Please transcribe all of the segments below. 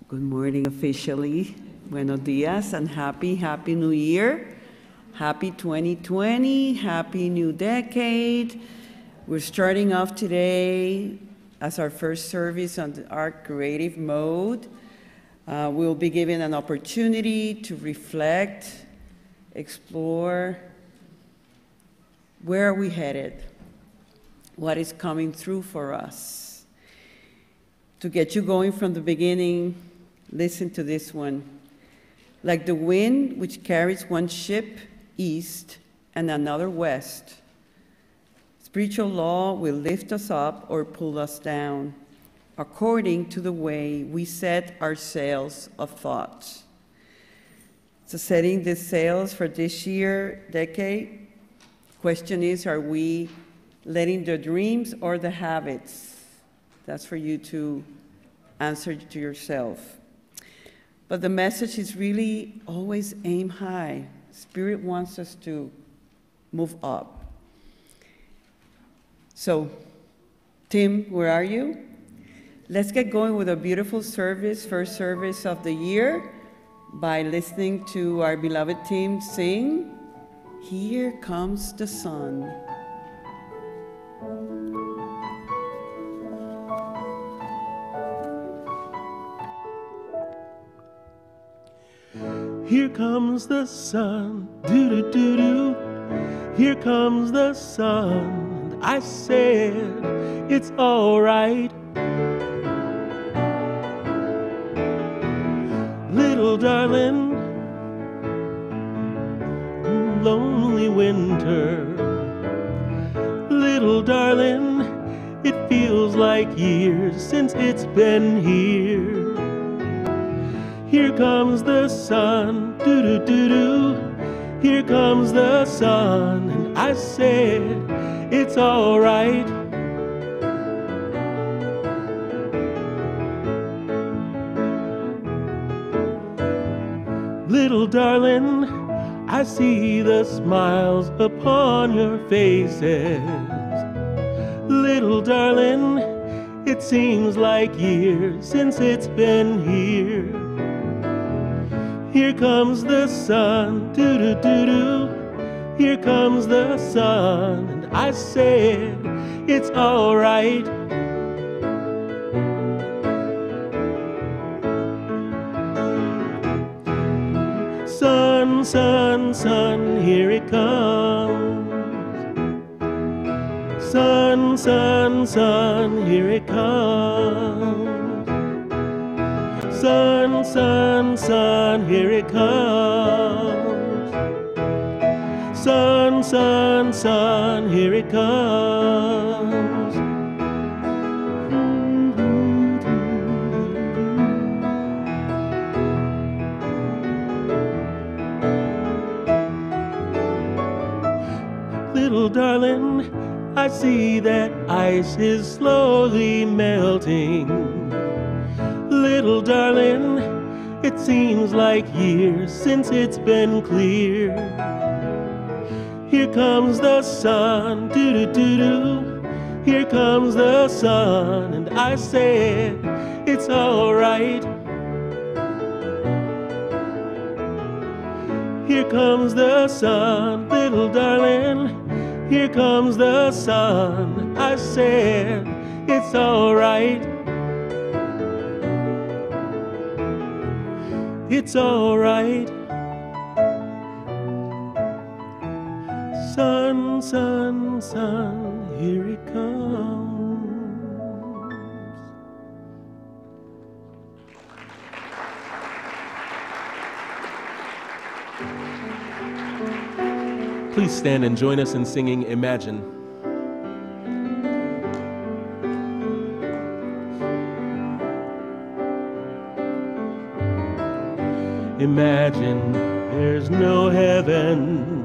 Good morning officially. Buenos dias and happy New Year. Happy 2020, happy new decade. We're starting off today as our first service on our creative mode. We'll be given an opportunity to reflect, explore, where are we headed? What is coming through for us? To get you going from the beginning, listen to this one. Like the wind which carries one ship east and another west, spiritual law will lift us up or pull us down, according to the way we set our sails of thought. So setting the sails for this year, decade, question is, are we letting the dreams or the habits? That's for you to answer to yourself. But the message is really always aim high. Spirit wants us to move up. So, Tim, where are you? Let's get going with a beautiful service, first service of the year, by listening to our beloved team sing, Here Comes the Sun. Here comes the sun, doo-doo-doo-doo. Here comes the sun. I said, it's all right. Little darling, lonely winter. Little darling, it feels like years since it's been here. Here comes the sun, doo-doo-doo-doo. Here comes the sun, and I said, it's all right. Little darling, I see the smiles upon your faces. Little darling, it seems like years since it's been here. Here comes the sun, doo-doo-doo-doo. Here comes the sun, and I said, it's all right. Sun, sun, sun, here it comes. Sun, sun, sun, here it comes. Sun, sun, sun, here it comes. Sun, sun, sun, here it comes. Little darling, I see that ice is slowly melting. Little darling, it seems like years since it's been clear. Here comes the sun, doo-doo-doo-doo. Here comes the sun, and I said, it's all right. Here comes the sun, little darling. Here comes the sun, I said, it's all right. It's all right. Sun, sun, sun, here it comes. Please stand and join us in singing Imagine. Imagine there's no heaven.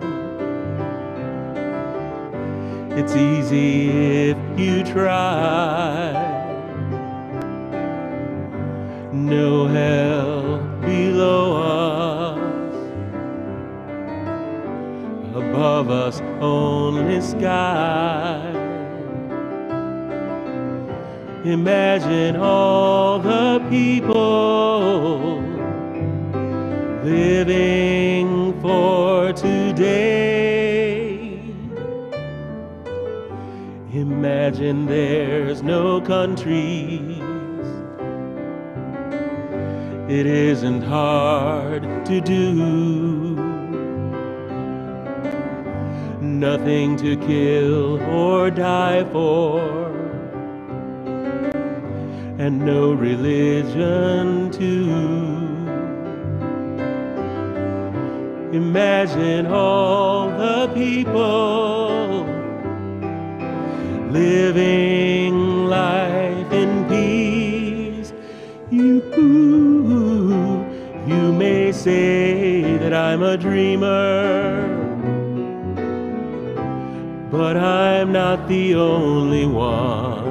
It's easy if you try. No hell below us. Above us only sky. Imagine all the people living for today. Imagine there's no countries. It isn't hard to do. Nothing to kill or die for, and no religion too. Imagine all the people living life in peace. You may say that I'm a dreamer, but I'm not the only one.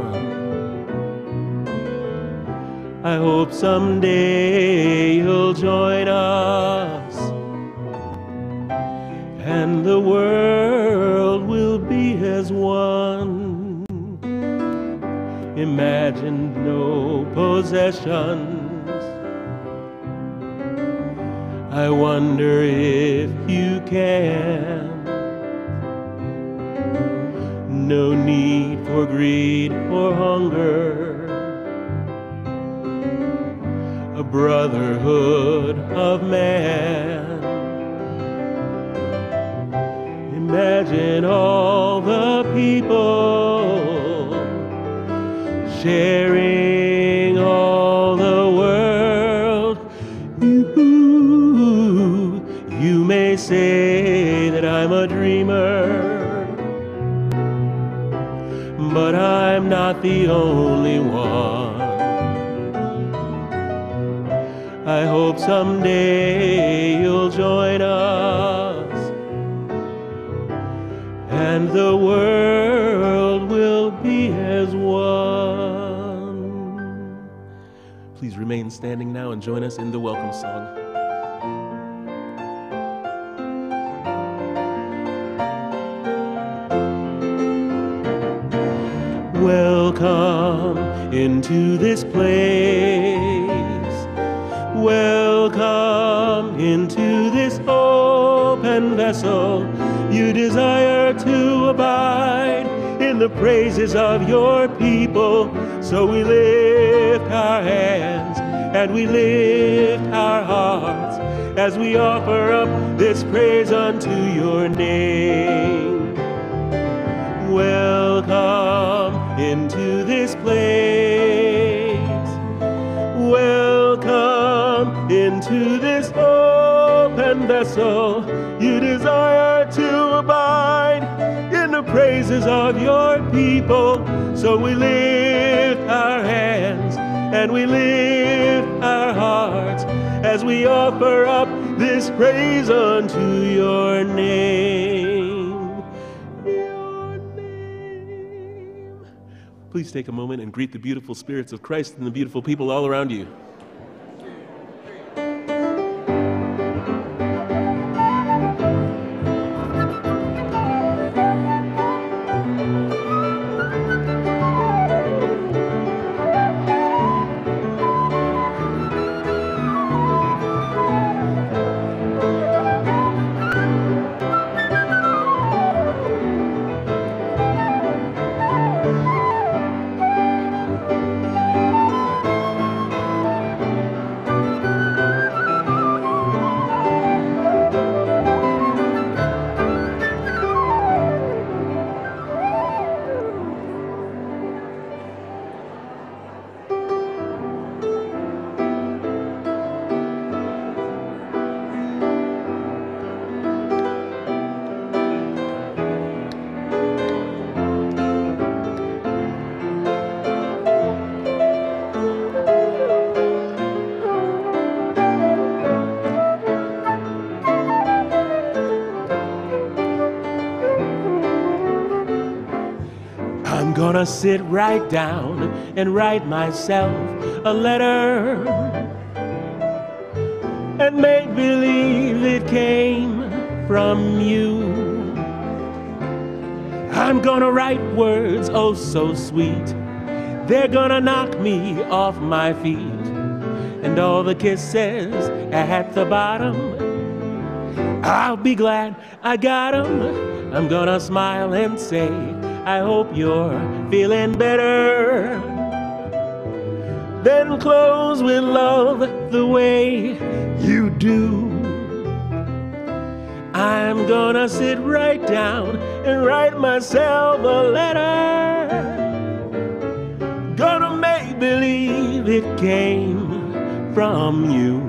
I hope someday you'll join us, and the world will be as one. Imagine no possessions. I wonder if you can. No need for greed or hunger. A brotherhood of man. Imagine all the people sharing all the world. You may say that I'm a dreamer, but I'm not the only one. I hope someday you'll join us, and the world will be as one. Please remain standing now and join us in the welcome song. Welcome into this place. Welcome into this open vessel. You desire to abide in the praises of your people. So we lift our hands and we lift our hearts as we offer up this praise unto your name. Welcome into this place. Welcome into this open vessel. You desire to abide in the praises of your people. So we lift our hands and we lift our hearts as we offer up this praise unto your name. Please take a moment and greet the beautiful spirits of Christ and the beautiful people all around you. Gonna sit right down and write myself a letter and make believe it came from you. I'm gonna write words oh so sweet they're gonna knock me off my feet. And all the kisses at the bottom, I'll be glad I got 'em. I'm gonna smile and say, I hope you're feeling better. Then close with love the way you do. I'm gonna sit right down and write myself a letter. Gonna make believe it came from you.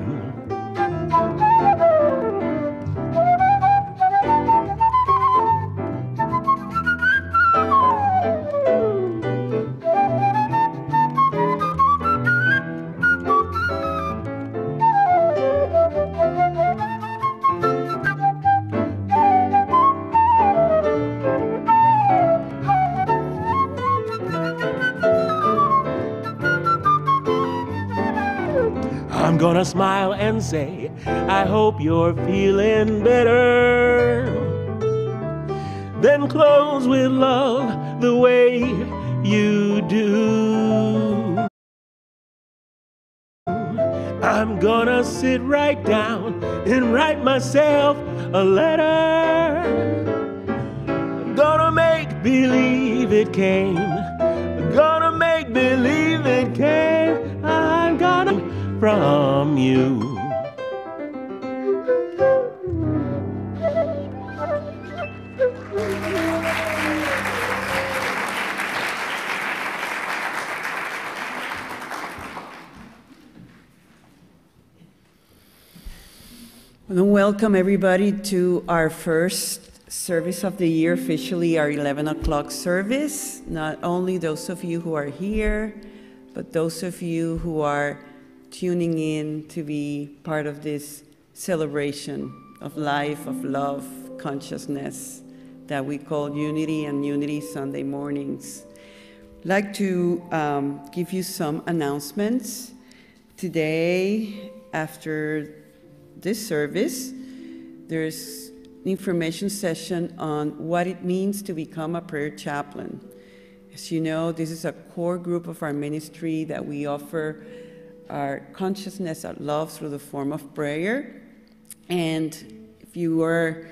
I'm gonna smile and say, I hope you're feeling better. Then close with love the way you do. I'm gonna sit right down and write myself a letter. I'm gonna make believe it came. I'm gonna make believe it came. I'm gonna from you. And welcome everybody to our first service of the year, officially our 11 o'clock service. Not only those of you who are here, but those of you who are tuning in to be part of this celebration of life, of love, consciousness that we call Unity and Unity Sunday mornings. I'd like to give you some announcements. Today, after this service, there's an information session on what it means to become a prayer chaplain. As you know, this is a core group of our ministry that we offer our consciousness of love through the form of prayer. And if you are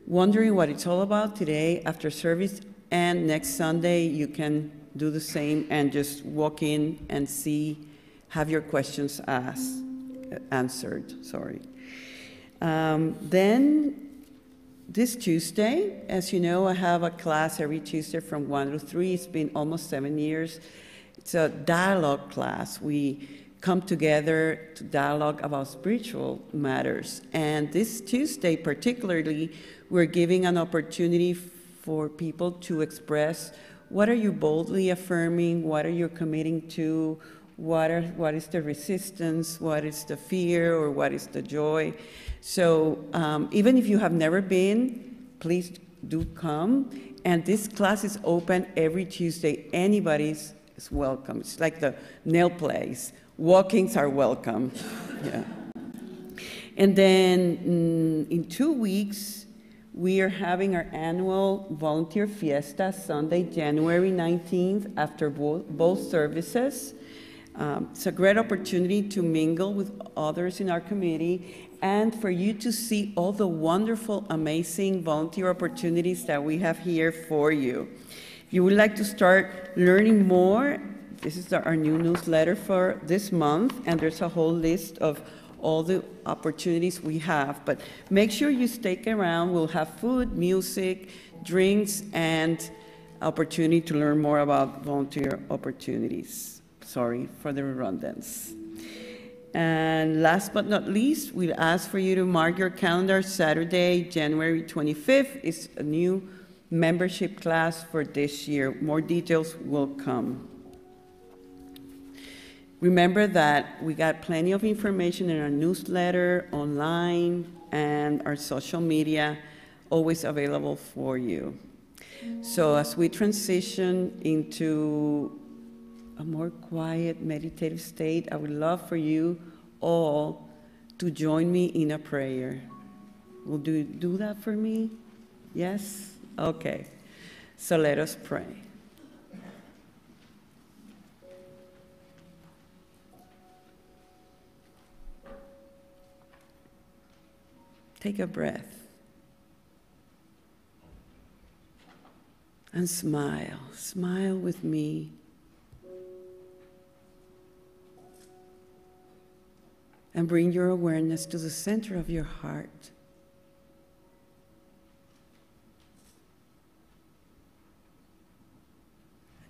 wondering what it's all about today, after service and next Sunday, you can do the same and just walk in and have your questions answered. Then this Tuesday, as you know, I have a class every Tuesday from 1 to 3. It's been almost 7 years. It's a dialogue class. We come together to dialogue about spiritual matters. And this Tuesday particularly, we're giving an opportunity for people to express what are you boldly affirming, what are you committing to, what is the resistance, what is the fear, or what is the joy. So even if you have never been, please do come. And this class is open every Tuesday. Anybody is welcome. It's like the nail place. Walk-ins are welcome. Yeah. And then in 2 weeks, we are having our annual volunteer fiesta, Sunday, January 19th, after both services. It's a great opportunity to mingle with others in our community and for you to see all the wonderful, amazing volunteer opportunities that we have here for you. If you would like to start learning more, this is our new newsletter for this month, and there's a whole list of all the opportunities we have. But make sure you stick around. We'll have food, music, drinks, and opportunity to learn more about volunteer opportunities. Sorry for the redundancy. And last but not least, we'll ask for you to mark your calendar. Saturday, January 25th is a new membership class for this year. More details will come. Remember that we got plenty of information in our newsletter, online, and our social media, always available for you. So as we transition into a more quiet, meditative state, I would love for you all to join me in a prayer. Will you do that for me? Yes? Okay. So let us pray. Take a breath. And smile. Smile with me. And bring your awareness to the center of your heart.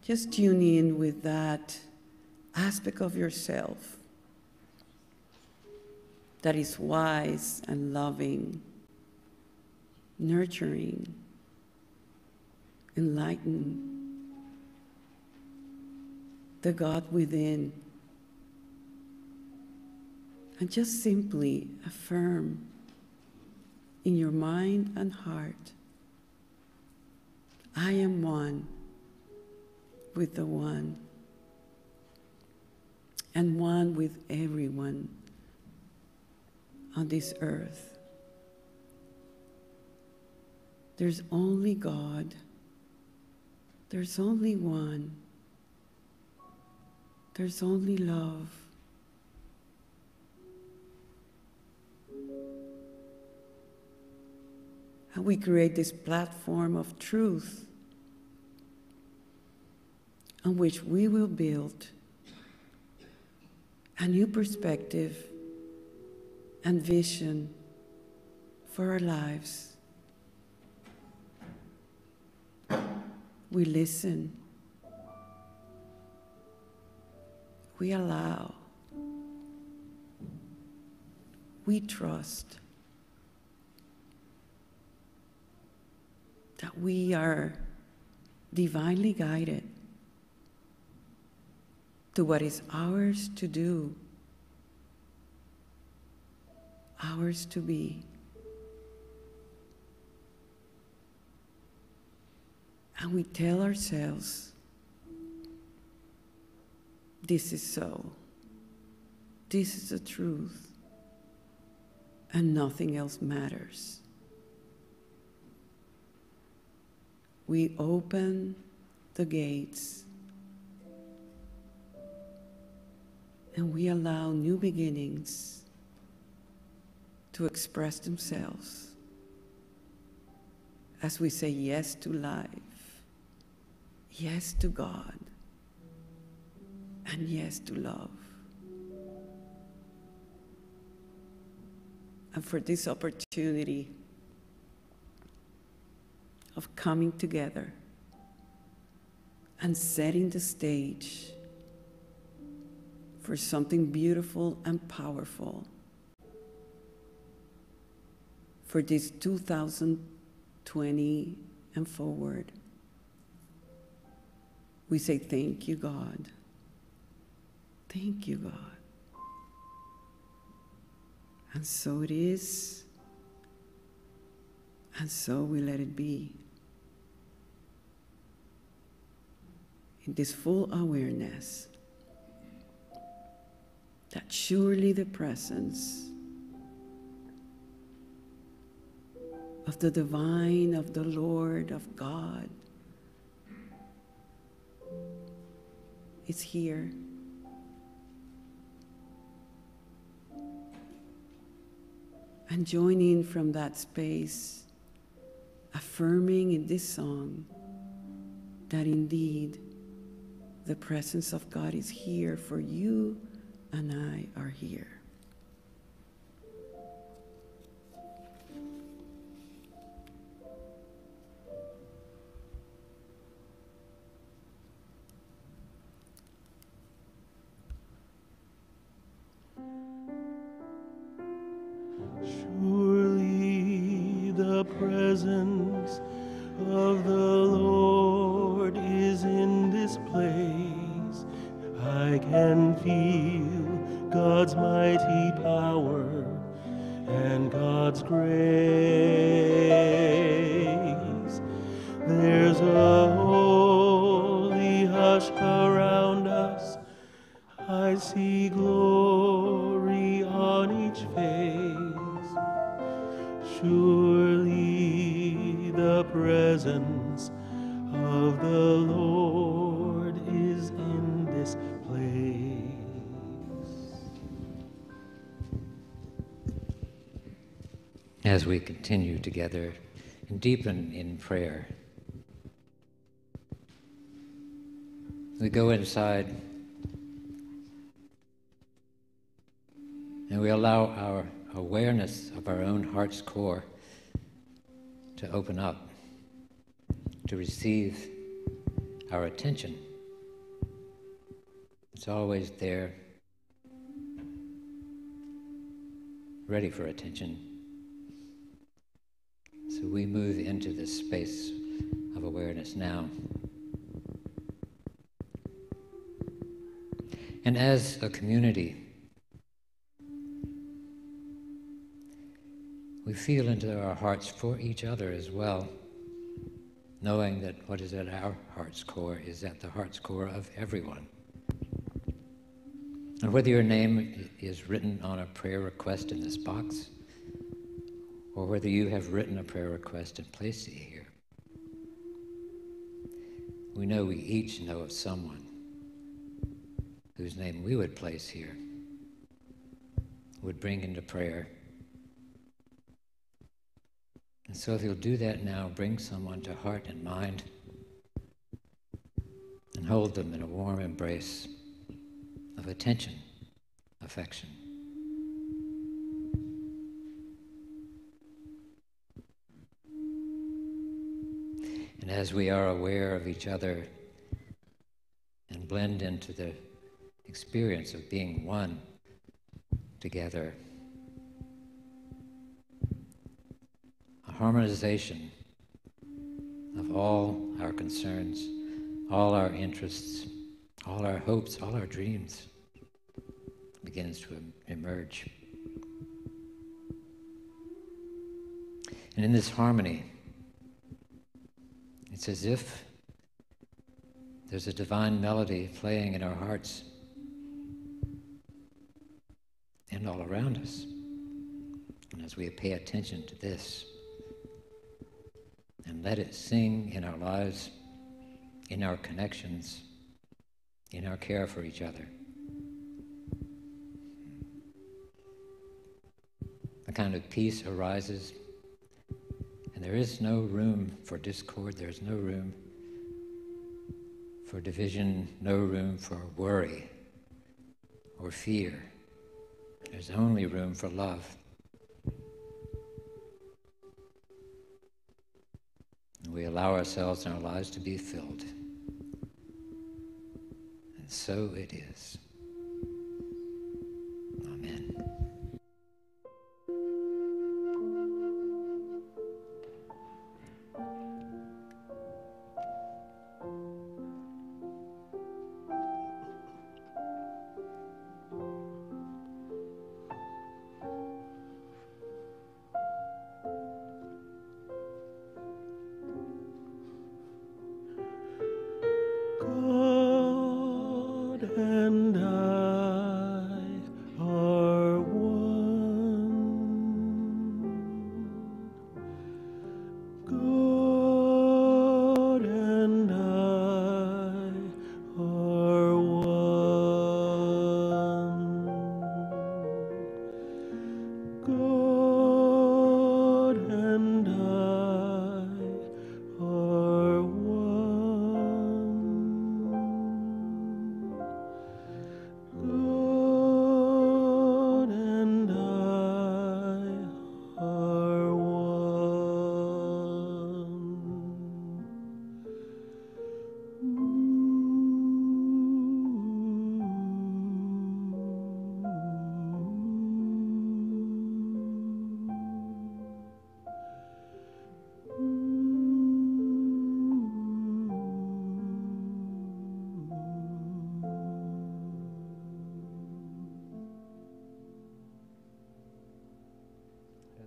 Just tune in with that aspect of yourself that is wise and loving, nurturing, enlightened, the God within. And just simply affirm in your mind and heart, I am one with the One, and one with everyone on this earth. There's only God. There's only one. There's only love. And we create this platform of truth on which we will build a new perspective and vision for our lives. We listen. We allow. We trust that we are divinely guided to what is ours to do, ours to be. And we tell ourselves, this is so. This is the truth. And nothing else matters. We open the gates and we allow new beginnings to express themselves as we say yes to life, yes to God, and yes to love. And for this opportunity of coming together and setting the stage for something beautiful and powerful for this 2020 and forward. We say, thank you, God. Thank you, God. And so it is, and so we let it be. In this full awareness that surely the presence of the divine, of the Lord, of God is here. And join in from that space, affirming in this song that indeed the presence of God is here, for you and I are here. Surely the presence of the Lord is in this place. I can feel God's mighty power and God's grace. There's a holy hush around us. I see glory on each face. Surely the presence of the Lord is in this place. as we continue together and deepen in prayer. We go inside and we allow our awareness of our own heart's core to open up, to receive our attention. It's always there, ready for attention. So we move into this space of awareness now. And as a community, we feel into our hearts for each other as well, knowing that what is at our heart's core is at the heart's core of everyone. And whether your name is written on a prayer request in this box, or whether you have written a prayer request and placed it here, we know we each know of someone whose name we would place here, would bring into prayer. And so if you'll do that now, bring someone to heart and mind and hold them in a warm embrace of attention, affection. And as we are aware of each other and blend into the experience of being one together, a harmonization of all our concerns, all our interests, all our hopes, all our dreams begins to emerge. And in this harmony, it's as if there's a divine melody playing in our hearts and all around us. And as we pay attention to this and let it sing in our lives, in our connections, in our care for each other, a kind of peace arises, and there is no room for discord, there's no room for division, no room for worry or fear. There's only room for love. And we allow ourselves and our lives to be filled. And so it is. Amen. God and I are one. God and I are one. God and I are one. God and I are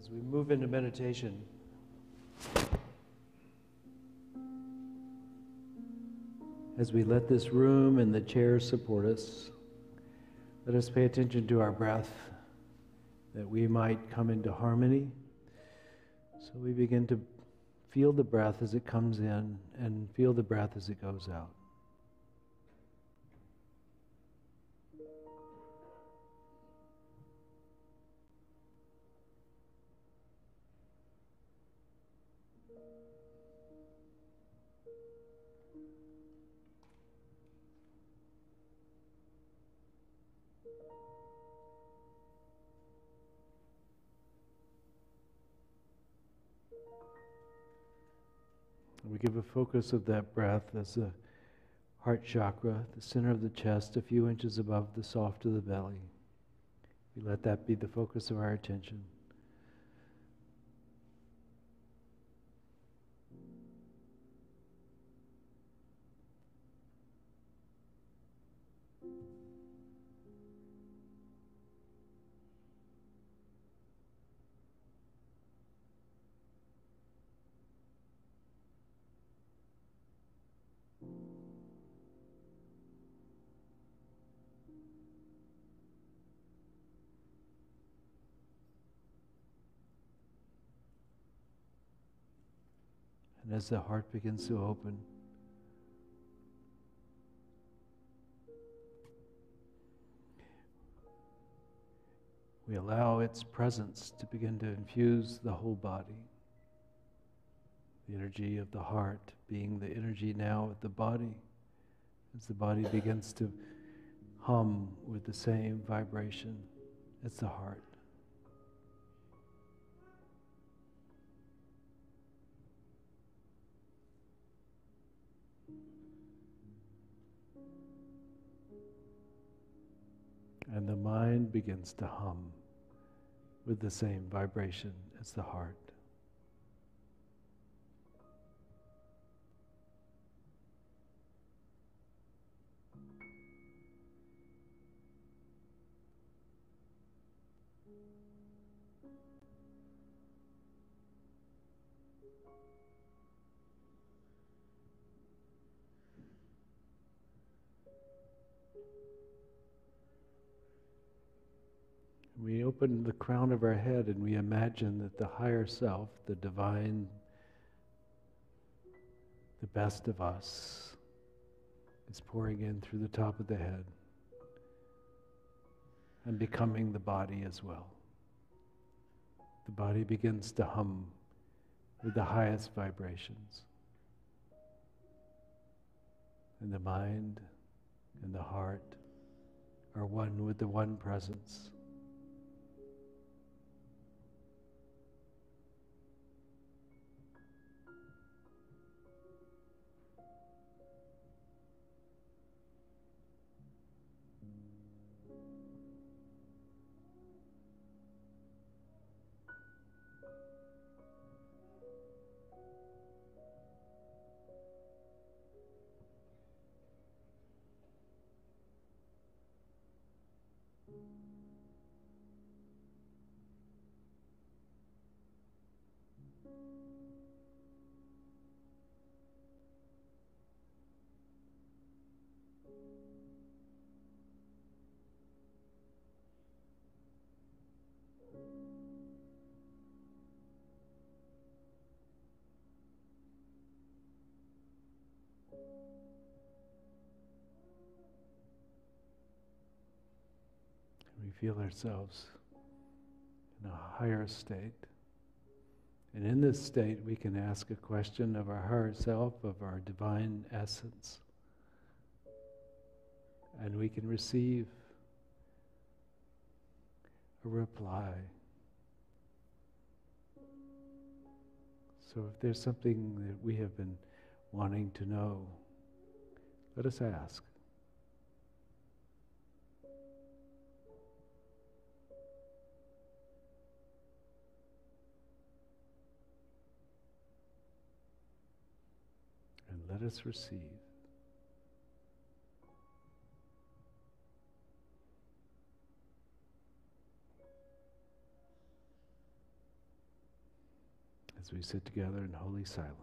As we move into meditation, as we let this room and the chairs support us, let us pay attention to our breath, that we might come into harmony. So we begin to feel the breath as it comes in and feel the breath as it goes out. We give a focus of that breath as the heart chakra, the center of the chest, a few inches above the soft of the belly. We let that be the focus of our attention. And as the heart begins to open, we allow its presence to begin to infuse the whole body. The energy of the heart being the energy now of the body, as the body begins to hum with the same vibration as the heart. And the mind begins to hum with the same vibration as the heart. We open the crown of our head and we imagine that the higher self, the divine, the best of us, is pouring in through the top of the head and becoming the body as well. The body begins to hum with the highest vibrations. And the mind and the heart are one with the one presence. We feel ourselves in a higher state. And in this state, we can ask a question of our higher self, of our divine essence. And we can receive a reply. So if there's something that we have been wanting to know, let us ask. And let us receive. As we sit together in holy silence.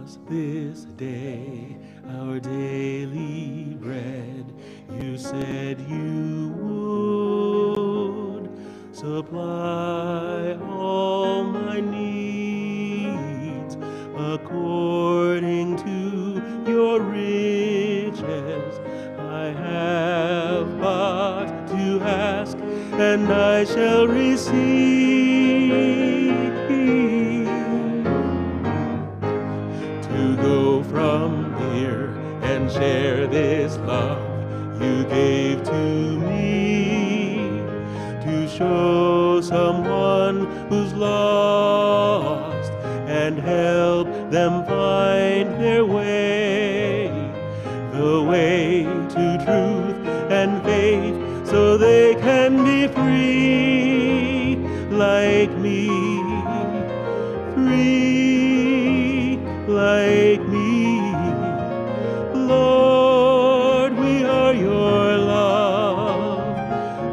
us this day our daily bread. You said you would supply all my needs according to your riches. I have but to ask, and I shall receive. To go from here and share this love you gave to me, to show someone who's lost and help them find their way, the way to truth and faith, so they can be free like me, free like me. Lord, we are your love.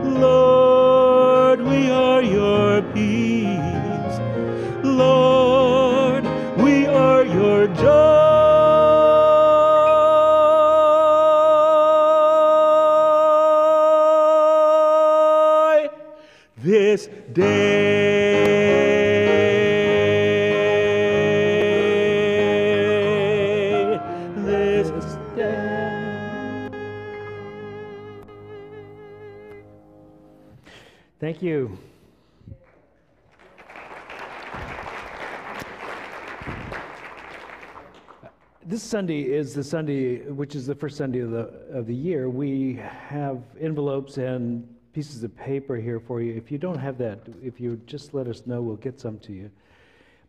Lord, we are your peace. Lord, we are your joy. This day, this day. Thank you. This Sunday is the Sunday, which is the first Sunday of the year. We have envelopes and pieces of paper here for you. If you don't have that, if you just let us know, we'll get some to you.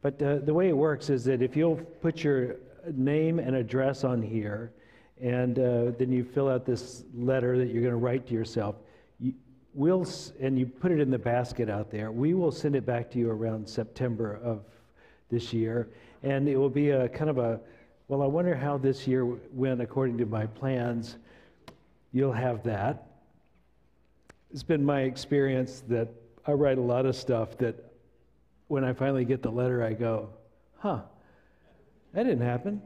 But the way it works is that if you'll put your name and address on here, and then you fill out this letter that you're going to write to yourself, and you put it in the basket out there, we will send it back to you around September of this year, and it will be a kind of a, well, I wonder how this year went according to my plans. You'll have that. It's been my experience that I write a lot of stuff that when I finally get the letter, I go, huh, that didn't happen.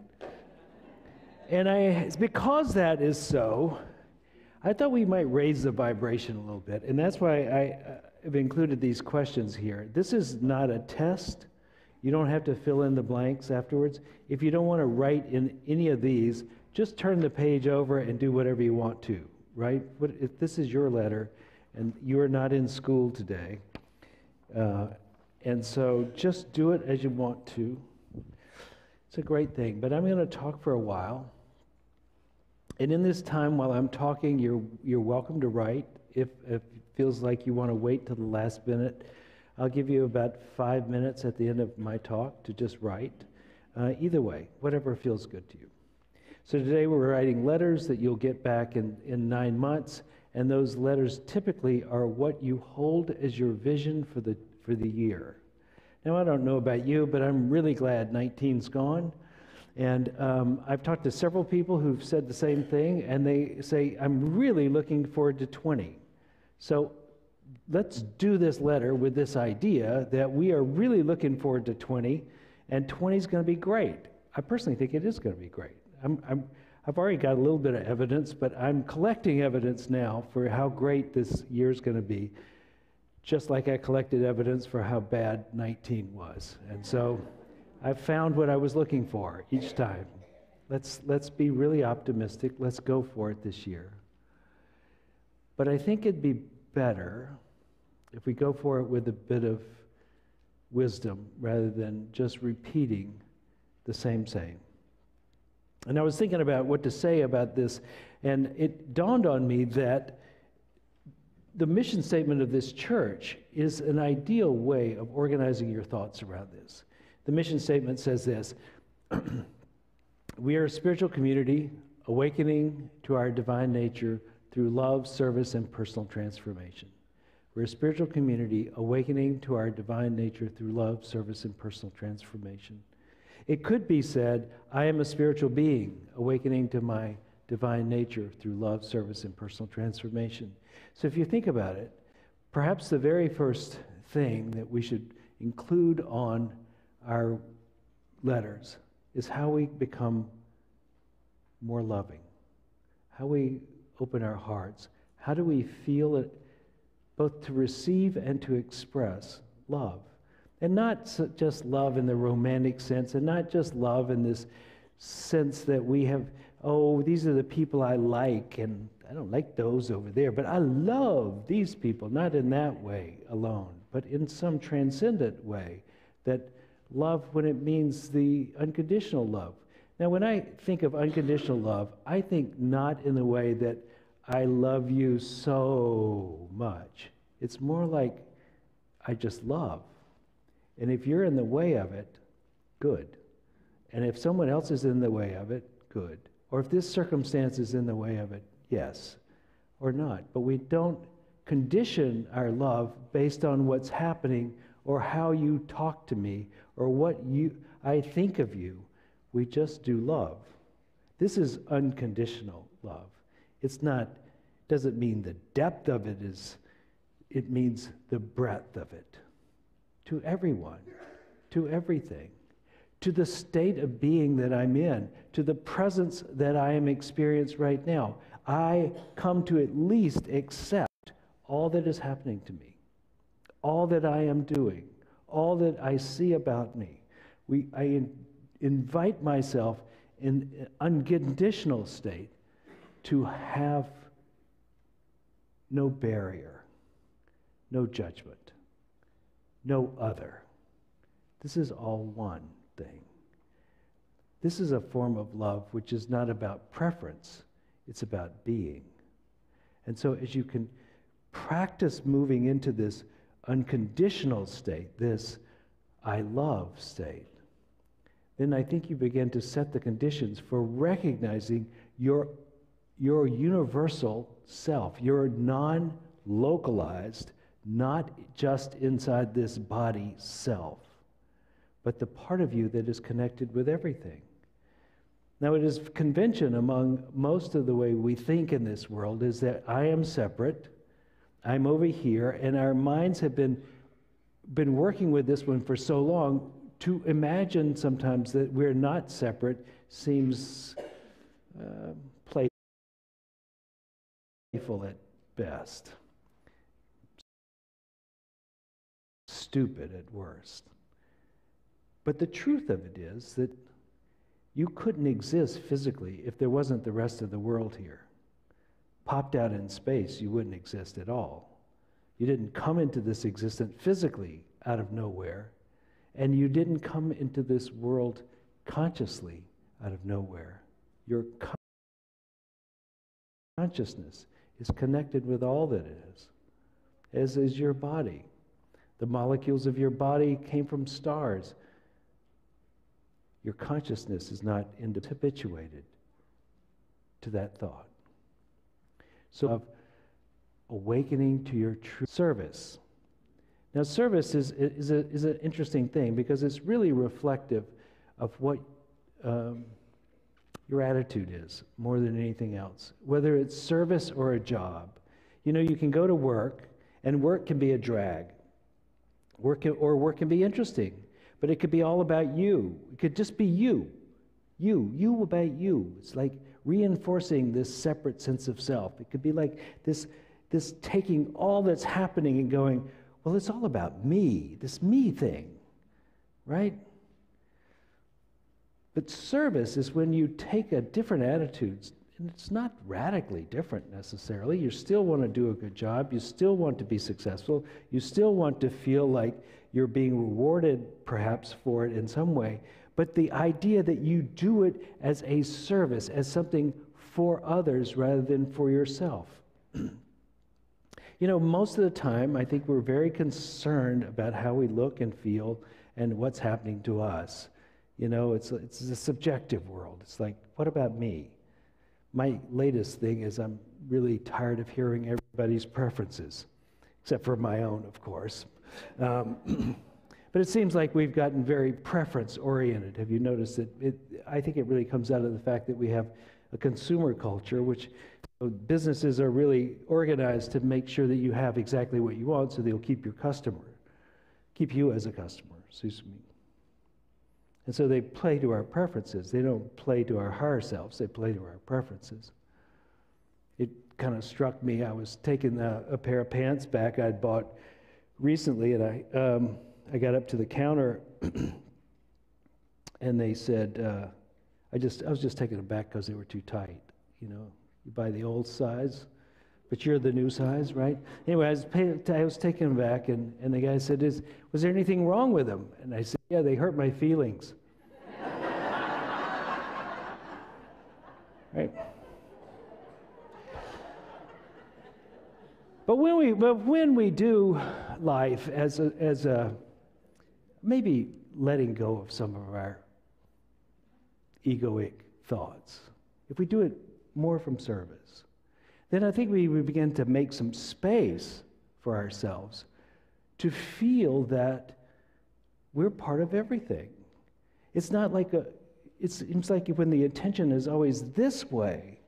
And it's because that is so, I thought we might raise the vibration a little bit. And that's why I have included these questions here. This is not a test. You don't have to fill in the blanks afterwards. If you don't want to write in any of these, just turn the page over and do whatever you want to, right? If this is your letter, and you are not in school today, and so just do it as you want to. It's a great thing, but I'm going to talk for a while. And in this time while I'm talking, you're welcome to write. If it feels like you want to wait till the last minute, I'll give you about 5 minutes at the end of my talk to just write. Either way, whatever feels good to you. So today we're writing letters that you'll get back in 9 months. And those letters typically are what you hold as your vision for the year. Now, I don't know about you, but I'm really glad 19's gone. And I've talked to several people who've said the same thing, and they say, I'm really looking forward to 20. So let's do this letter with this idea that we are really looking forward to 20, and 20 is going to be great. I personally think it is going to be great. I've already got a little bit of evidence, but I'm collecting evidence now for how great this year's going to be, just like I collected evidence for how bad 19 was. And so I've found what I was looking for each time. Let's be really optimistic. Let's go for it this year. But I think it'd be better if we go for it with a bit of wisdom rather than just repeating the same. And I was thinking about what to say about this, and it dawned on me that the mission statement of this church is an ideal way of organizing your thoughts around this. The mission statement says this: we are a spiritual community awakening to our divine nature through love, service, and personal transformation. We're a spiritual community awakening to our divine nature through love, service, and personal transformation. It could be said, I am a spiritual being awakening to my divine nature through love, service, and personal transformation. So if you think about it, perhaps the very first thing that we should include on our letters is how we become more loving, how we open our hearts, how do we feel it both to receive and to express love. And not just love in the romantic sense, and not just love in this sense that we have, oh, these are the people I like, and I don't like those over there, but I love these people, not in that way alone, but in some transcendent way, that love when it means the unconditional love. Now, when I think of unconditional love, I think not in the way that I love you so much. It's more like I just love. And if you're in the way of it, good. And if someone else is in the way of it, good. Or if this circumstance is in the way of it, yes or not. But we don't condition our love based on what's happening or how you talk to me or what I think of you. We just do love. This is unconditional love. It's not, doesn't mean the depth of it is, it means the breadth of it. To everyone, to everything, to the state of being that I'm in, to the presence that I am experiencing right now. I come to at least accept all that is happening to me, all that I am doing, all that I see about me. I invite myself in an unconditional state to have no barrier, no judgment, no other. This is all one thing. This is a form of love which is not about preference, it's about being. And so as you can practice moving into this unconditional state, this I love state, then I think you begin to set the conditions for recognizing your universal self, your non-localized, not just inside this body self, but the part of you that is connected with everything. Now, it is convention among most of the way we think in this world is that I am separate, I'm over here, and our minds have been working with this one for so long, to imagine sometimes that we're not separate seems playful at best, stupid at worst. But the truth of it is that you couldn't exist physically if there wasn't the rest of the world here. Popped out in space, you wouldn't exist at all. You didn't come into this existence physically out of nowhere, and you didn't come into this world consciously out of nowhere. Your consciousness is connected with all that is, as is your body. The molecules of your body came from stars. Your consciousness is not habituated to that thought. So, of awakening to your true service. Now, service is an interesting thing because it's really reflective of what your attitude is more than anything else. Whether it's service or a job. You know, you can go to work, and work can be a drag. Work can be interesting, but it could be all about you. It could just be you about you. It's like reinforcing this separate sense of self. It could be like this taking all that's happening and going, well, it's all about me, this me thing, right? But service is when you take a different attitude, and it's not radically different necessarily. You still want to do a good job. You still want to be successful. You still want to feel like you're being rewarded perhaps for it in some way. But the idea that you do it as a service, as something for others rather than for yourself. You know, most of the time, I think we're very concerned about how we look and feel and what's happening to us. You know, it's a subjective world. It's like, what about me? My latest thing is I'm really tired of hearing everybody's preferences, except for my own, of course. But it seems like we've gotten very preference-oriented. Have you noticed that? I think it really comes out of the fact that we have a consumer culture, which businesses are really organized to make sure that you have exactly what you want, so they'll keep you as a customer, excuse me. And so they play to our preferences. They don't play to our higher selves, they play to our preferences. It kind of struck me, I was taking a pair of pants back I'd bought recently, and I got up to the counter, and they said, I was just taking them back because they were too tight. You know, you buy the old size, but you're the new size, right? Anyway, I was taking them back, and the guy said, was there anything wrong with them? And I said, yeah, they hurt my feelings. Right? But when we do life as a maybe letting go of some of our egoic thoughts, if we do it more from service, then I think we begin to make some space for ourselves to feel that we're part of everything. It's not like it seems like when the attention is always this way,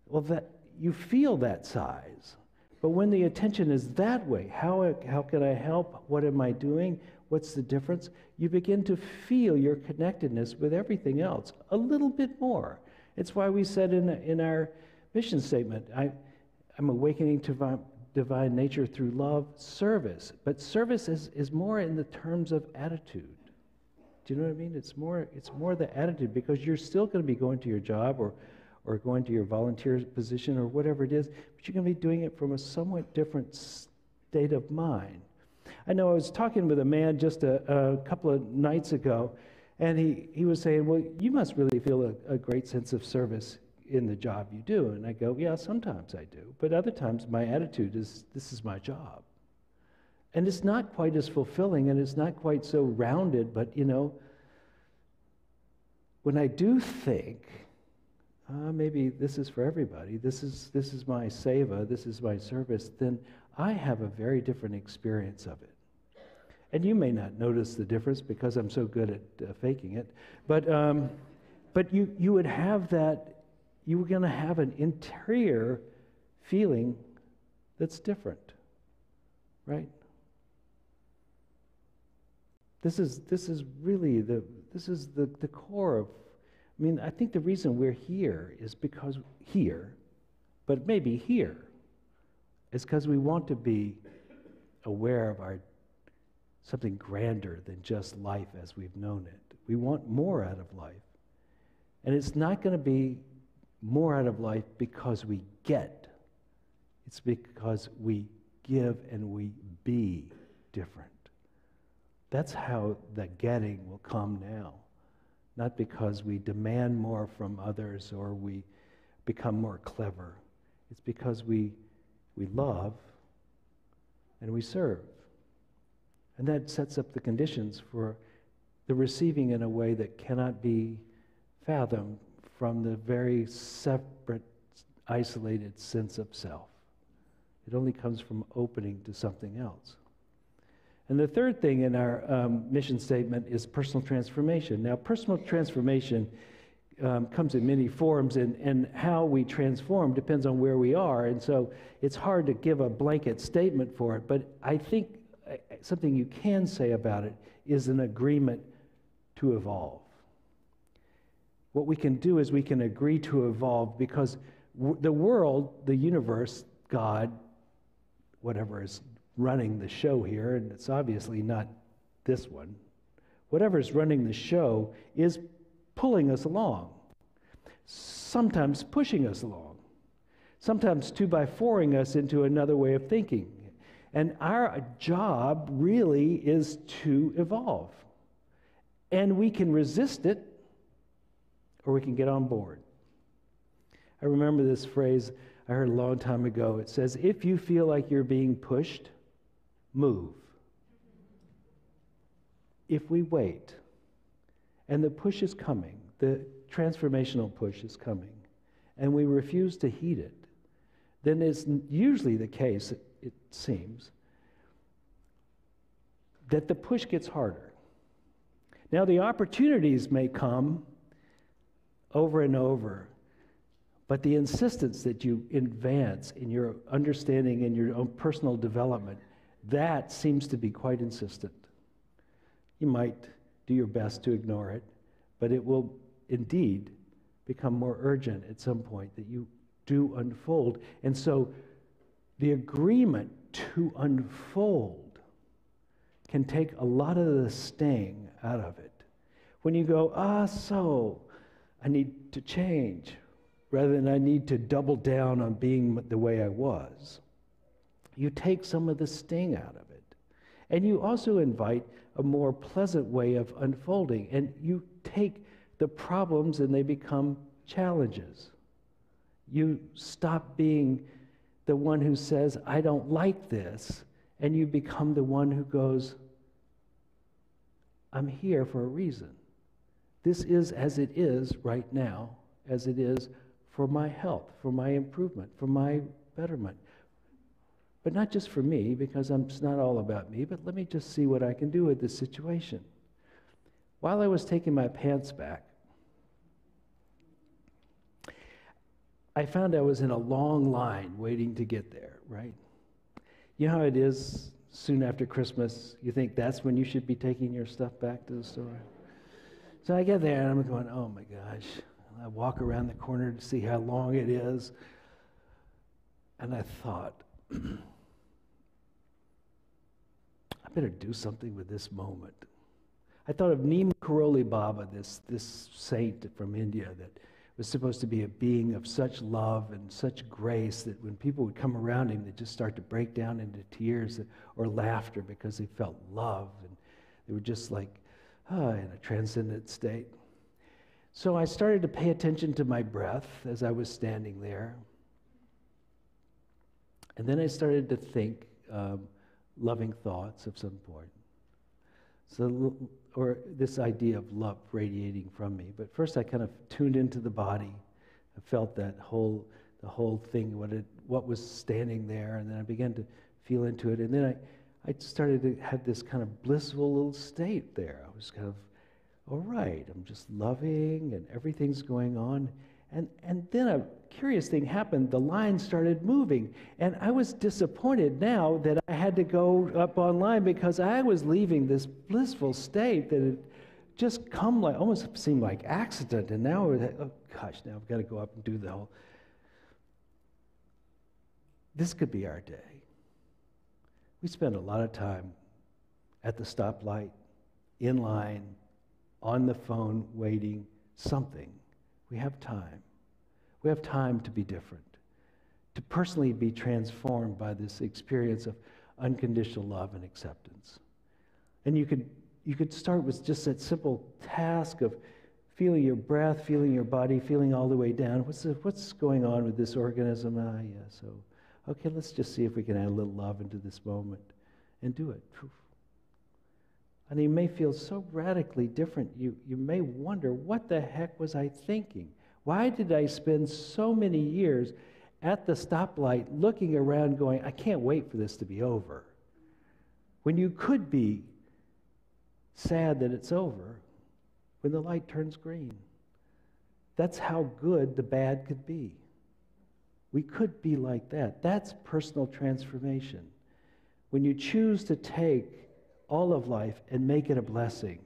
well, that you feel that size. But when the attention is that way, how can I help? What am I doing? What's the difference? You begin to feel your connectedness with everything else a little bit more. It's why we said in our mission statement, I'm awakening to divine nature through love, service. But service is more in the terms of attitude. Do you know what I mean? It's more the attitude, because you're still going to be going to your job or going to your volunteer position or whatever it is, but you're going to be doing it from a somewhat different state of mind. I know I was talking with a man just a couple of nights ago, and he was saying, well, you must really feel a great sense of service in the job you do. And I go, yeah, sometimes I do. But other times my attitude is, this is my job. And it's not quite as fulfilling, and it's not quite so rounded, but, you know, when I do think, maybe this is for everybody, this is my seva, this is my service, then I have a very different experience of it. And you may not notice the difference because I'm so good at faking it, but you would have that, you were going to have an interior feeling that's different, right? This is really the core of, I mean, I think the reason we're here is because here, but maybe here, is because we want to be aware of something grander than just life as we've known it. We want more out of life. And it's not going to be more out of life because we get. It's because we give and we be different. That's how the getting will come now. Not because we demand more from others or we become more clever. It's because we love and we serve. And that sets up the conditions for the receiving in a way that cannot be fathomed from the very separate, isolated sense of self. It only comes from opening to something else. And the third thing in our mission statement is personal transformation. Now, personal transformation comes in many forms, and how we transform depends on where we are. And so it's hard to give a blanket statement for it, but I think something you can say about it is an agreement to evolve. What we can do is we can agree to evolve, because the world, the universe, God, whatever is running the show here, and it's obviously not this one, whatever's running the show is pulling us along, sometimes pushing us along, sometimes 2x4ing us into another way of thinking. And our job really is to evolve. And we can resist it, or we can get on board. I remember this phrase I heard a long time ago. It says, if you feel like you're being pushed, move. If we wait, and the push is coming, the transformational push is coming, and we refuse to heed it, then it's usually the case, it seems, that the push gets harder. Now, the opportunities may come over and over, but the insistence that you advance in your understanding and your own personal development, that seems to be quite insistent. You might do your best to ignore it, but it will indeed become more urgent at some point that you do unfold. And so the agreement to unfold can take a lot of the sting out of it. When you go, so I need to change, rather than I need to double down on being the way I was, you take some of the sting out of it. And you also invite a more pleasant way of unfolding. And you take the problems and they become challenges. You stop being the one who says, I don't like this, and you become the one who goes, I'm here for a reason. This is as it is right now, as it is for my health, for my improvement, for my betterment. But not just for me, because it's not all about me, but let me just see what I can do with this situation. While I was taking my pants back, I found I was in a long line waiting to get there, right? You know how it is soon after Christmas, you think that's when you should be taking your stuff back to the store? So I get there and I'm going, oh my gosh. And I walk around the corner to see how long it is. And I thought, I better do something with this moment. I thought of Neem Karoli Baba, this saint from India that was supposed to be a being of such love and such grace that when people would come around him, they'd just start to break down into tears or laughter because they felt love. And they were just like, in a transcendent state. So I started to pay attention to my breath as I was standing there. And then I started to think loving thoughts of some point. So, or this idea of love radiating from me. But first I kind of tuned into the body. I felt that the whole thing, what was standing there, and then I began to feel into it. And then I started to have this kind of blissful little state there. I was kind of, all right, I'm just loving and everything's going on. And then a curious thing happened. The line started moving. And I was disappointed now that I had to go up online because I was leaving this blissful state that had just come like, almost seemed like accident. And now, oh gosh, now I've got to go up and do the whole. This could be our day. We spend a lot of time at the stoplight, in line, on the phone, waiting, something. We have time. We have time to be different, to personally be transformed by this experience of unconditional love and acceptance. And you could start with just that simple task of feeling your breath, feeling your body, feeling all the way down. What's going on with this organism? So okay, let's just see if we can add a little love into this moment and do it. And you may feel so radically different. You may wonder, what the heck was I thinking? Why did I spend so many years at the stoplight looking around going, I can't wait for this to be over? When you could be sad that it's over when the light turns green. That's how good the bad could be. We could be like that. That's personal transformation. When you choose to take all of life and make it a blessing,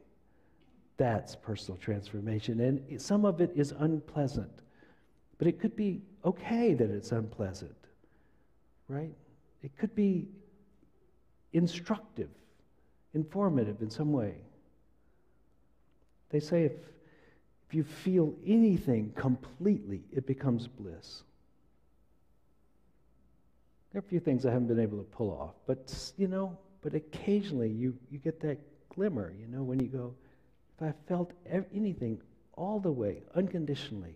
that's personal transformation. And some of it is unpleasant, but it could be okay that it's unpleasant, right? It could be instructive, informative in some way. They say if you feel anything completely, it becomes bliss. There are a few things I haven't been able to pull off, but occasionally you get that glimmer, when you go, if I felt anything all the way, unconditionally,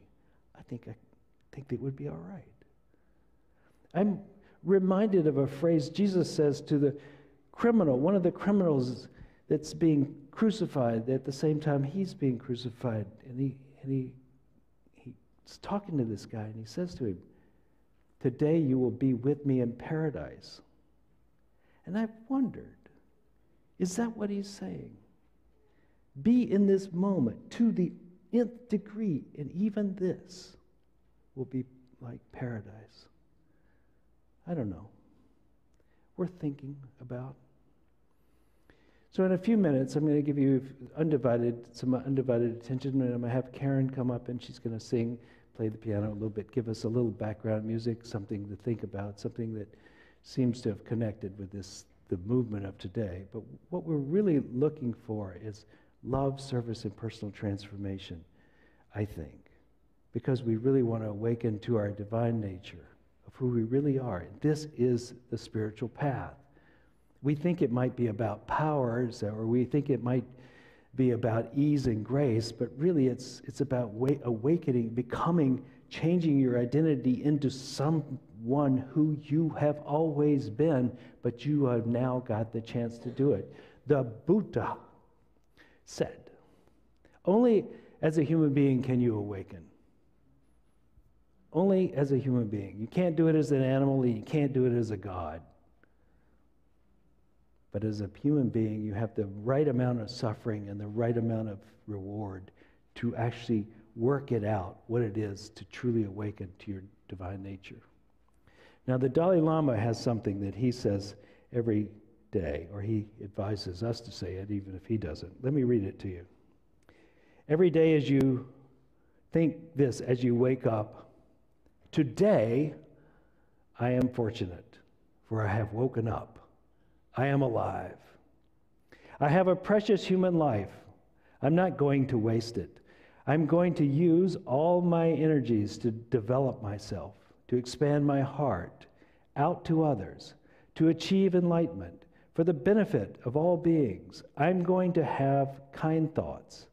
I think it would be all right. I'm reminded of a phrase Jesus says to the criminal, one of the criminals that's being crucified at the same time he's being crucified. And he's talking to this guy, and he says to him, today you will be with me in paradise. And I've wondered, is that what he's saying? Be in this moment to the nth degree, and even this will be like paradise. I don't know. Worth thinking about. So in a few minutes, I'm going to give you some undivided attention, and I'm going to have Karen come up, and she's going to sing, play the piano a little bit, give us a little background music, something to think about, something that seems to have connected with the movement of today. But what we're really looking for is love, service, and personal transformation, I think, because we really want to awaken to our divine nature of who we really are. This is the spiritual path. We think it might be about powers, or we think it might be about ease and grace, but really it's about awakening, becoming, changing your identity into someone who you have always been, but you have now got the chance to do it. The Buddha said, only as a human being can you awaken. Only as a human being. You can't do it as an animal, you can't do it as a god. But as a human being, you have the right amount of suffering and the right amount of reward to actually work it out, what it is to truly awaken to your divine nature. Now, the Dalai Lama has something that he says every day, or he advises us to say it, even if he doesn't. Let me read it to you. Every day as you think this, as you wake up, today I am fortunate, for I have woken up. I am alive. I have a precious human life. I'm not going to waste it. I'm going to use all my energies to develop myself, to expand my heart out to others, to achieve enlightenment for the benefit of all beings. I'm going to have kind thoughts.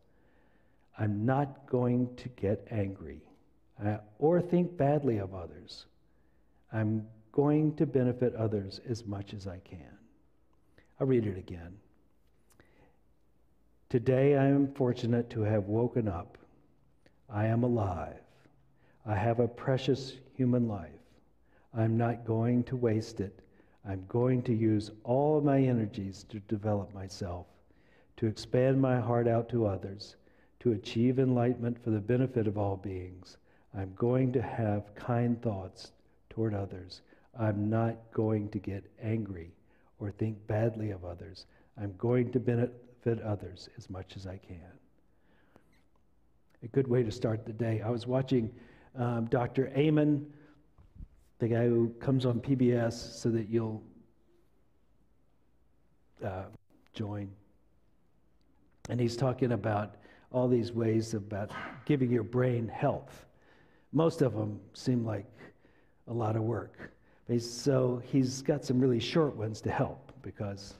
I'm not going to get angry or think badly of others. I'm going to benefit others as much as I can. I'll read it again. Today I am fortunate to have woken up. I am alive. I have a precious human life. I'm not going to waste it. I'm going to use all my energies to develop myself, to expand my heart out to others, to achieve enlightenment for the benefit of all beings. I'm going to have kind thoughts toward others. I'm not going to get angry or think badly of others. I'm going to benefit others as much as I can. A good way to start the day. I was watching Dr. Amen, the guy who comes on PBS so that you'll join. And he's talking about all these ways about giving your brain health. Most of them seem like a lot of work. So he's got some really short ones to help, because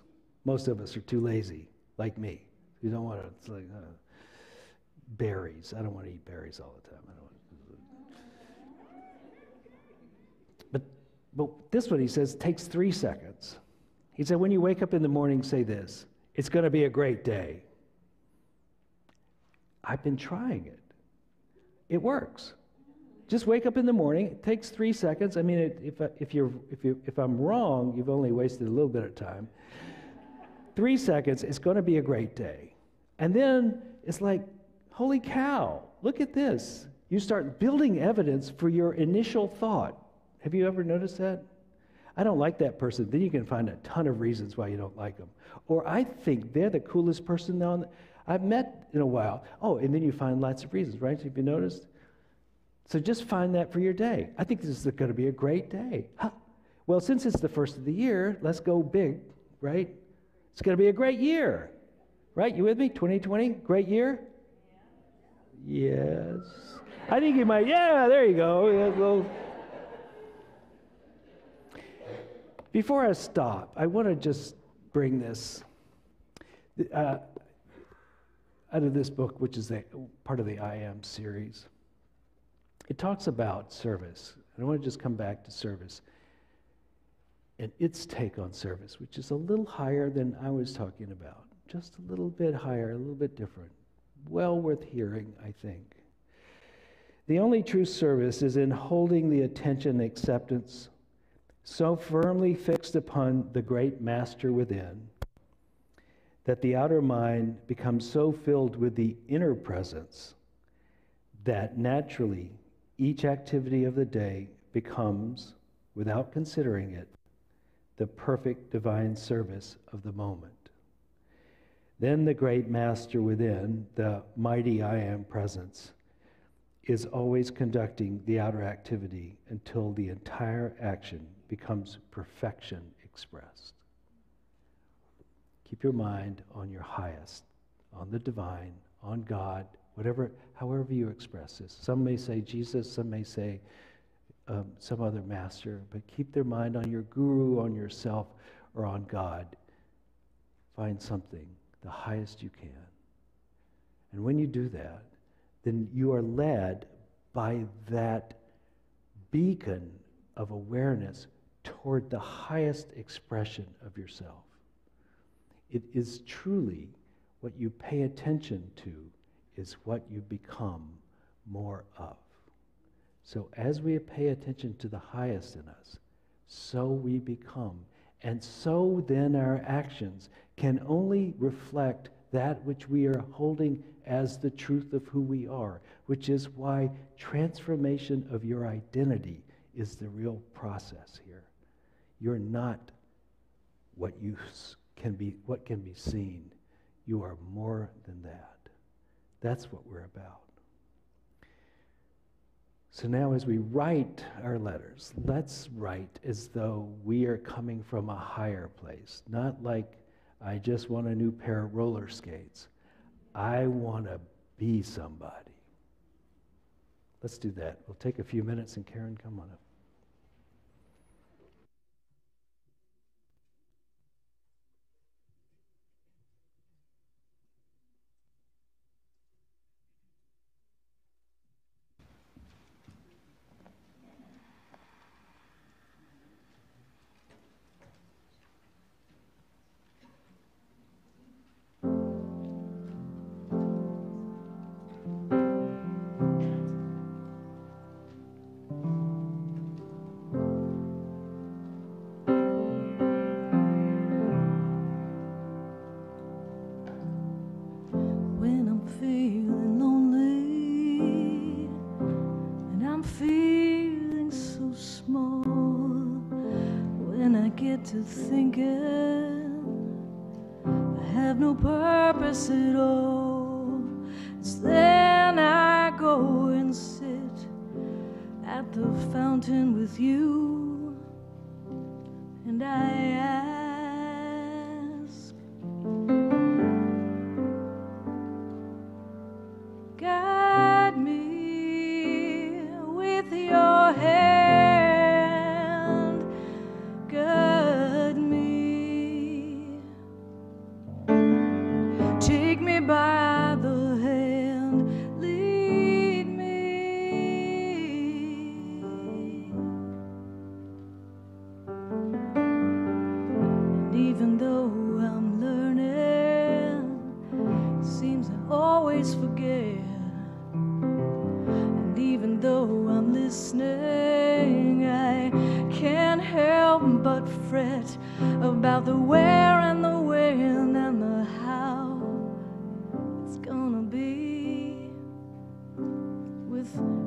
most of us are too lazy, like me. You don't want to, it's like berries. I don't want to eat berries all the time. But this one, he says, takes 3 seconds. He said, when you wake up in the morning, say this: it's going to be a great day. I've been trying it. It works. Just wake up in the morning. It takes 3 seconds. I mean, if I'm wrong, you've only wasted a little bit of time. 3 seconds. It's going to be a great day. And then it's like, holy cow! Look at this. You start building evidence for your initial thought. Have you ever noticed that? I don't like that person. Then you can find a ton of reasons why you don't like them. Or I think they're the coolest person I've met in a while. Oh, and then you find lots of reasons, right? Have you noticed? So just find that for your day. I think this is going to be a great day. Huh. Well, since it's the first of the year, let's go big, right? It's going to be a great year, right? You with me? 2020, great year? Yes. I think you might, yeah, there you go. Yeah, well, before I stop, I want to just bring this out of this book, which is part of the I Am series. It talks about service. And I want to just come back to service and its take on service, which is a little higher than I was talking about. Just a little bit higher, a little bit different. Well worth hearing, I think. The only true service is in holding the attention and acceptance so firmly fixed upon the great master within that the outer mind becomes so filled with the inner presence that naturally each activity of the day becomes, without considering it, the perfect divine service of the moment. Then the great master within, the mighty I am presence, is always conducting the outer activity until the entire action becomes perfection expressed. Keep your mind on your highest, on the divine, on God, whatever, however you express this. Some may say Jesus, some may say some other master, but keep their mind on your guru, on yourself, or on God. Find something, the highest you can. And when you do that, then you are led by that beacon of awareness toward the highest expression of yourself. It is truly what you pay attention to is what you become more of. So as we pay attention to the highest in us, so we become. And so then our actions can only reflect that which we are holding as the truth of who we are, which is why transformation of your identity is the real process here. You're not what can be seen. You are more than that. That's what we're about. So now as we write our letters, let's write as though we are coming from a higher place, not like I just want a new pair of roller skates. I want to be somebody. Let's do that. We'll take a few minutes, and Karen, come on up. To thinking I have no purpose at all. It's then I go and sit at the fountain with you, and I ask, guide me with your hand. Take me by the hand, lead me. And even though I'm learning, it seems I always forget. And even though I'm listening, I can't help but fret about the where and the when and the how.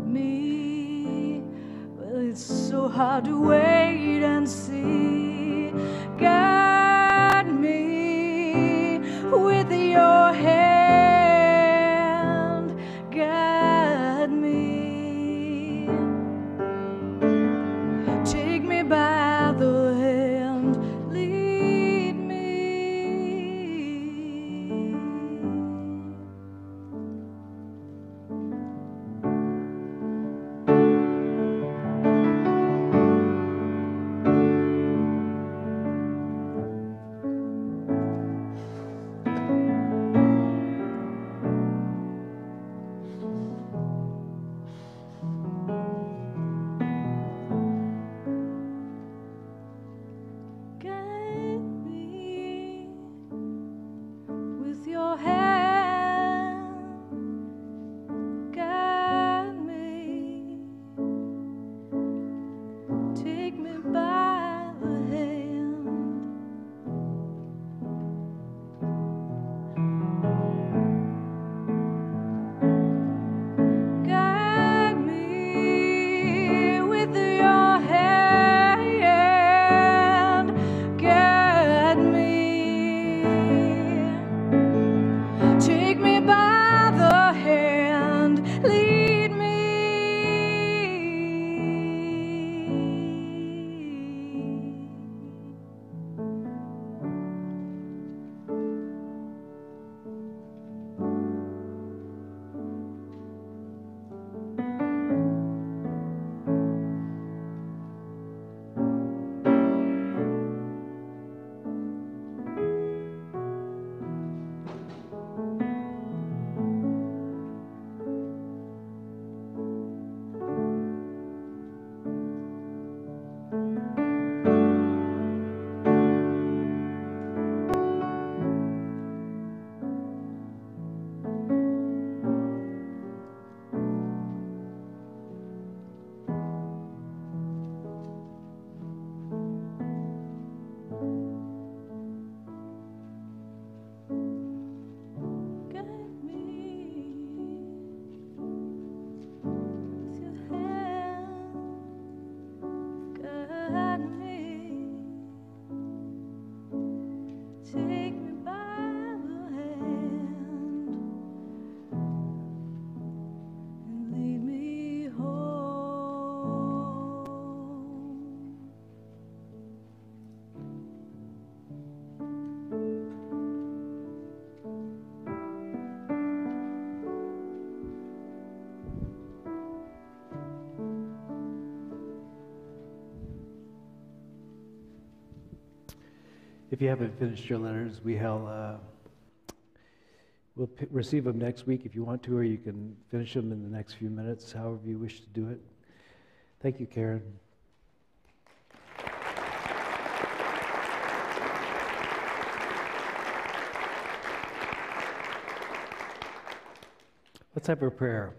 Me, well, it's so hard to wait and see. Guide me with your hand, guide me. Take me by the hand, lead me. If you haven't finished your letters, we'll receive them next week if you want to, or you can finish them in the next few minutes, however you wish to do it. Thank you, Karen. Let's have a prayer.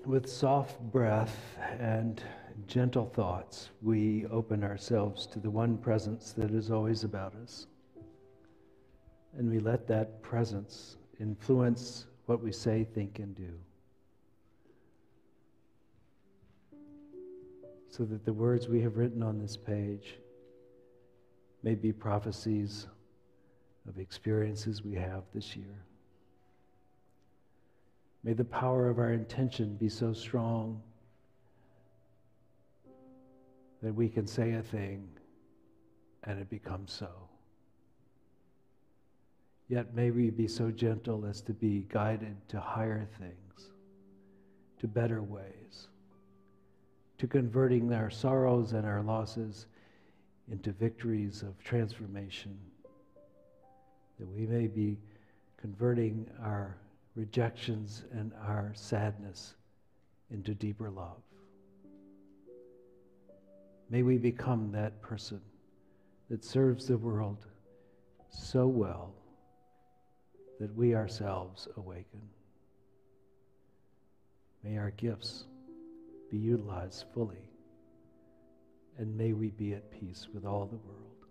With soft breath and gentle thoughts, we open ourselves to the one presence that is always about us. And we let that presence influence what we say, think, and do. So that the words we have written on this page may be prophecies of experiences we have this year. May the power of our intention be so strong that we can say a thing and it becomes so. Yet may we be so gentle as to be guided to higher things, to better ways, to converting our sorrows and our losses into victories of transformation, that we may be converting our rejections and our sadness into deeper love. May we become that person that serves the world so well that we ourselves awaken. May our gifts be utilized fully, and may we be at peace with all the world.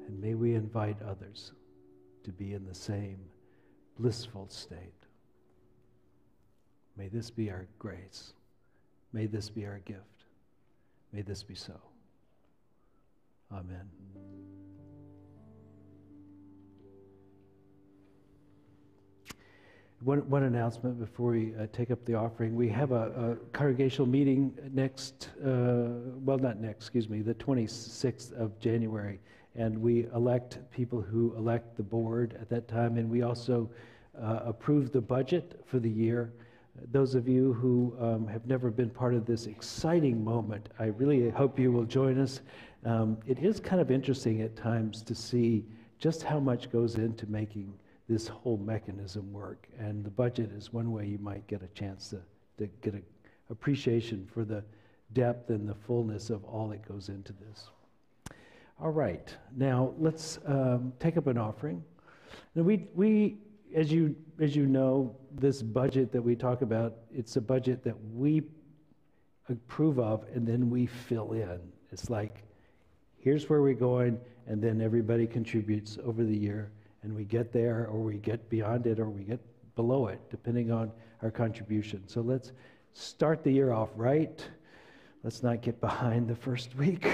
And may we invite others to be in the same blissful state. May this be our grace. May this be our gift. May this be so. Amen. One announcement before we take up the offering. We have a congregational meeting the 26th of January. And we elect people who elect the board at that time. And we also approve the budget for the year. Those of you who have never been part of this exciting moment, I really hope you will join us. It is kind of interesting at times to see just how much goes into making this whole mechanism work. And the budget is one way you might get a chance to get an appreciation for the depth and the fullness of all that goes into this. All right, now let's take up an offering. Now we as you know, this budget that we talk about, it's a budget that we approve of and then we fill in. It's like, here's where we're going, and then everybody contributes over the year, and we get there, or we get beyond it, or we get below it, depending on our contribution. So let's start the year off right. Let's not get behind the first week.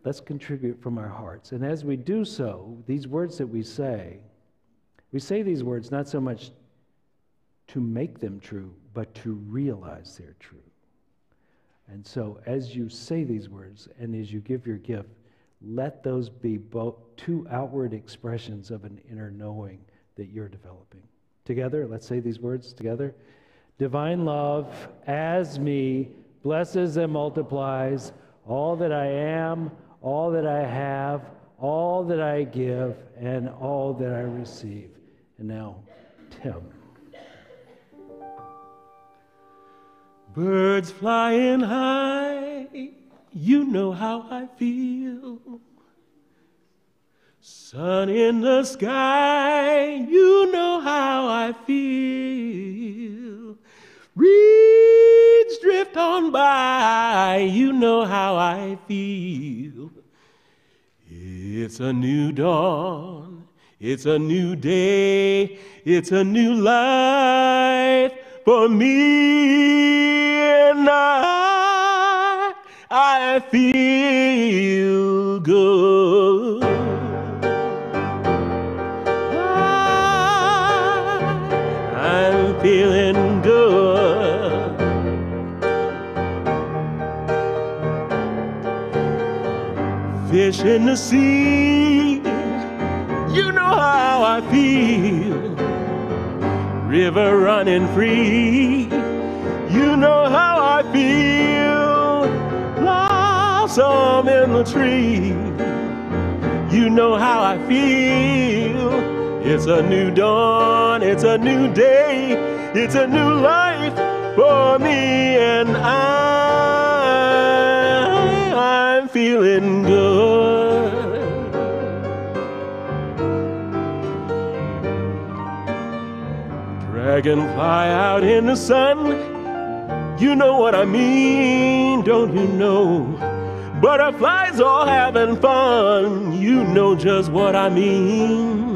Let's contribute from our hearts. And as we do so, these words that we say these words not so much to make them true, but to realize they're true. And so as you say these words and as you give your gift, let those be both two outward expressions of an inner knowing that you're developing. Together, let's say these words together. Divine love, as me, blesses and multiplies all that I am, all that I have, all that I give, and all that I receive. And now, Tim. Birds flying high, you know how I feel. Sun in the sky, you know how I feel. Reeds drift on by, you know how I feel. It's a new dawn, it's a new day, it's a new life for me, and I feel good. I'm feeling good. Fish in the sea, You know how I feel. River running free. You know how I feel. Blossom in the tree. You know how I feel. It's a new dawn, it's a new day, it's a new life for me, and I'm feeling good. Dragonfly out in the sun, you know what I mean, don't you know? Butterflies all having fun, you know just what I mean.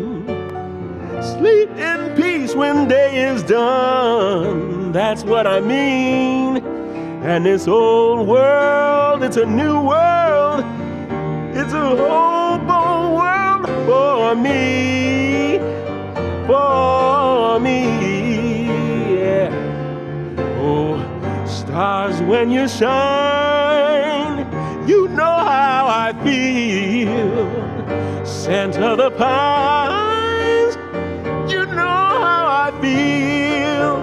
Sleep in peace when day is done, that's what I mean. And this old world, it's a new world, it's a hope-on world for me, yeah. Oh, stars when you shine, you know how I feel. Scent of the pines, you know how I feel.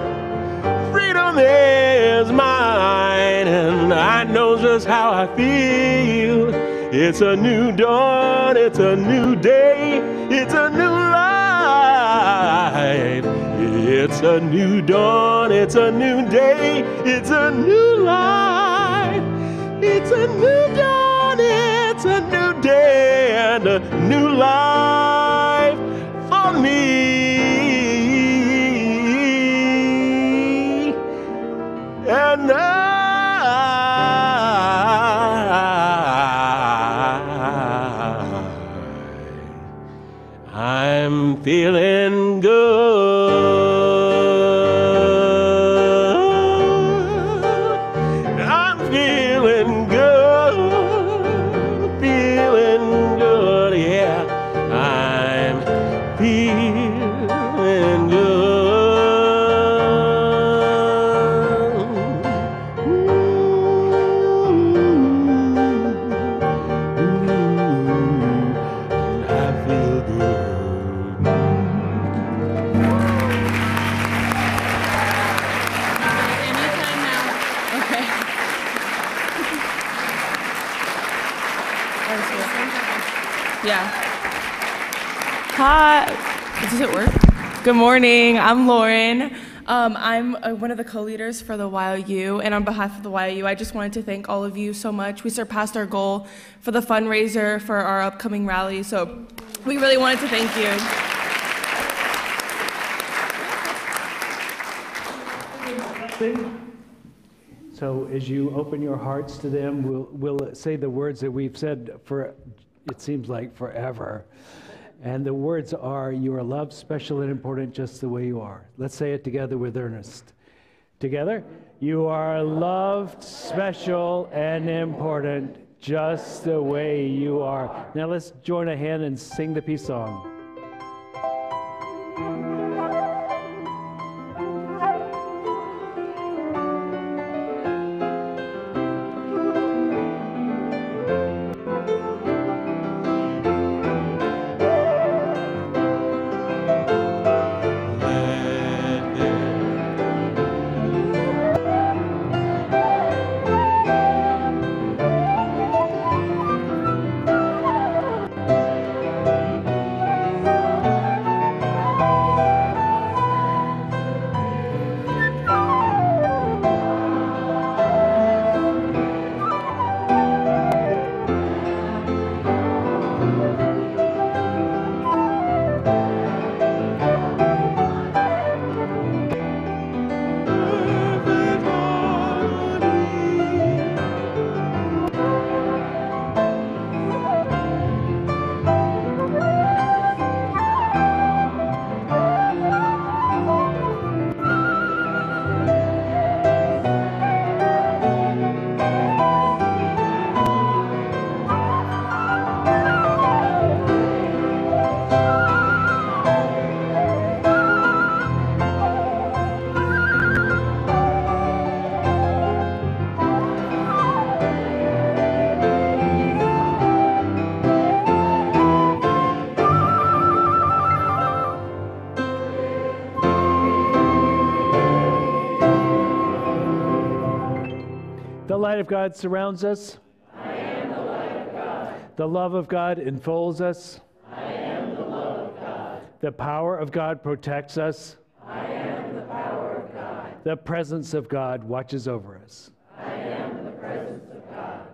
Freedom is mine, and I know just how I feel. It's a new dawn, it's a new day, it's a new life. It's a new dawn, it's a new day, it's a new life. It's a new dawn, it's a new day, and a new life for me. And I'm feeling good. I'm feeling good. Feeling good, yeah. I'm feeling good. I feel good. Anytime now. Okay. Yeah. Hi. Does it work? Good morning. I'm Lauren. I'm one of the co-leaders for the YOU, and on behalf of the YOU, I just wanted to thank all of you so much. We surpassed our goal for the fundraiser for our upcoming rally, so we really wanted to thank you. So as you open your hearts to them, we'll say the words that we've said for, it seems like, forever. And the words are, you are loved, special, and important just the way you are. Let's say it together with earnest. Together? You are loved, special, and important just the way you are. Now let's join a hand and sing the peace song. light of God surrounds us. I am the light of God. The love of God enfolds us. I am the love of God. The power of God protects us. I am the power of God. The presence of God watches over us. I am the presence of God.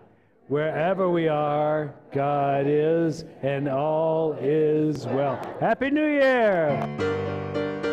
Wherever we are, God is, and all is well. Happy New Year!